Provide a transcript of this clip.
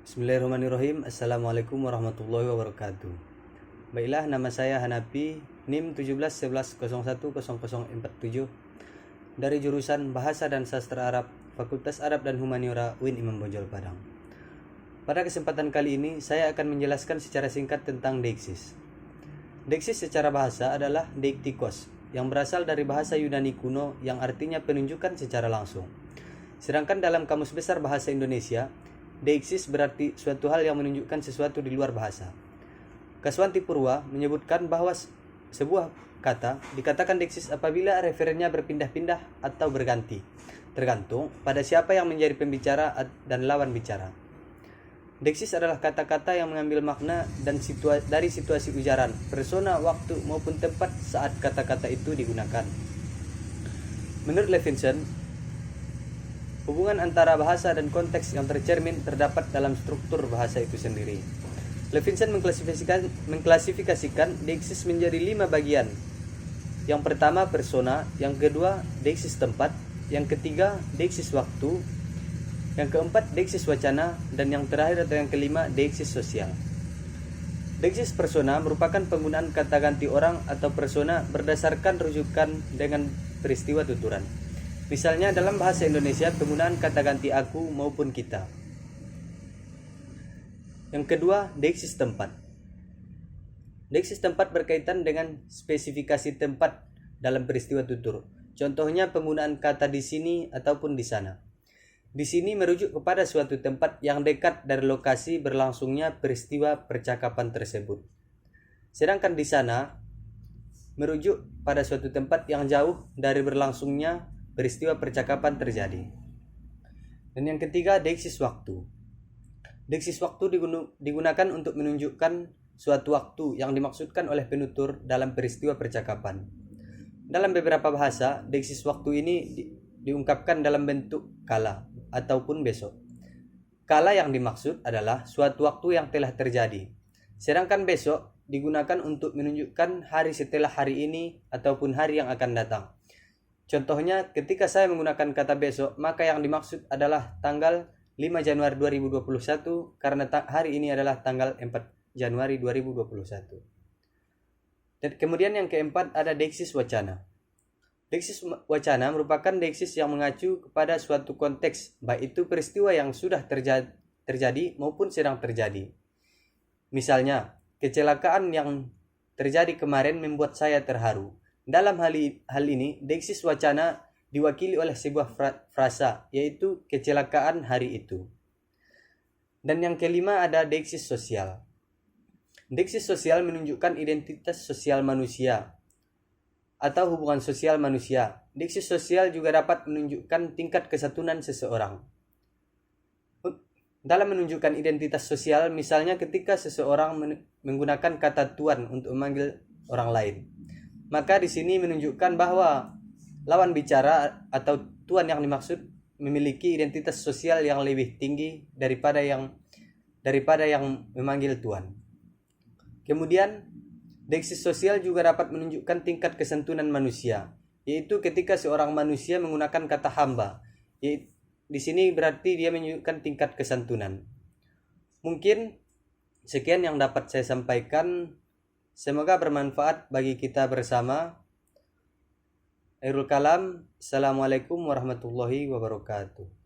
Bismillahirrahmanirrahim. Assalamualaikum warahmatullahi wabarakatuh. Baiklah, nama saya Hanapi, NIM 1711010047 dari jurusan Bahasa dan Sastra Arab, Fakultas Arab dan Humaniora UIN Imam Bonjol Padang. Pada kesempatan kali ini, saya akan menjelaskan secara singkat tentang deiksis. Deiksis secara bahasa adalah deiktikos, yang berasal dari bahasa Yunani kuno yang artinya penunjukan secara langsung. Sedangkan dalam Kamus Besar Bahasa Indonesia, deiksis berarti suatu hal yang menunjukkan sesuatu di luar bahasa. Kaswanti Purwa menyebutkan bahwa sebuah kata dikatakan deiksis apabila referennya berpindah-pindah atau berganti, tergantung pada siapa yang menjadi pembicara dan lawan bicara. Deiksis adalah kata-kata yang mengambil makna dan dari situasi ujaran, persona, waktu maupun tempat saat kata-kata itu digunakan. Menurut Levinson, hubungan antara bahasa dan konteks yang tercermin terdapat dalam struktur bahasa itu sendiri. Levinson mengklasifikasikan deiksis menjadi 5 bagian. Yang pertama persona, yang kedua deiksis tempat, yang ketiga deiksis waktu, yang keempat deiksis wacana, dan yang terakhir atau yang kelima deiksis sosial. Deiksis persona merupakan penggunaan kata ganti orang atau persona berdasarkan rujukan dengan peristiwa tuturan. Misalnya dalam bahasa Indonesia penggunaan kata ganti aku maupun kita. Yang kedua, deiksis tempat. Deiksis tempat berkaitan dengan spesifikasi tempat dalam peristiwa tutur. Contohnya penggunaan kata di sini ataupun di sana. Di sini merujuk kepada suatu tempat yang dekat dari lokasi berlangsungnya peristiwa percakapan tersebut. Sedangkan di sana merujuk pada suatu tempat yang jauh dari berlangsungnya peristiwa percakapan terjadi. Dan yang ketiga, deiksis waktu. Deiksis waktu digunakan untuk menunjukkan suatu waktu yang dimaksudkan oleh penutur dalam peristiwa percakapan. Dalam beberapa bahasa, deiksis waktu ini diungkapkan dalam bentuk kala ataupun besok. Kala yang dimaksud adalah suatu waktu yang telah terjadi. Sedangkan besok digunakan untuk menunjukkan hari setelah hari ini ataupun hari yang akan datang. Contohnya, ketika saya menggunakan kata besok, maka yang dimaksud adalah tanggal 5 Januari 2021 karena hari ini adalah tanggal 4 Januari 2021. Dan kemudian yang keempat ada deiksis wacana. Deiksis wacana merupakan deiksis yang mengacu kepada suatu konteks, baik itu peristiwa yang sudah terjadi maupun sedang terjadi. Misalnya, kecelakaan yang terjadi kemarin membuat saya terharu. Dalam hal ini, deiksis wacana diwakili oleh sebuah frasa, yaitu kecelakaan hari itu. Dan yang kelima ada deiksis sosial. Deiksis sosial menunjukkan identitas sosial manusia atau hubungan sosial manusia. Deiksis sosial juga dapat menunjukkan tingkat kesatuan seseorang. Dalam menunjukkan identitas sosial, misalnya ketika seseorang menggunakan kata tuan untuk memanggil orang lain. Maka di sini menunjukkan bahwa lawan bicara atau tuan yang dimaksud memiliki identitas sosial yang lebih tinggi daripada yang memanggil tuan. Kemudian, deiksis sosial juga dapat menunjukkan tingkat kesantunan manusia, yaitu ketika seorang manusia menggunakan kata hamba. Di sini berarti dia menunjukkan tingkat kesantunan. Mungkin sekian yang dapat saya sampaikan. Semoga bermanfaat bagi kita bersama. Akhirul kalam. Assalamualaikum warahmatullahi wabarakatuh.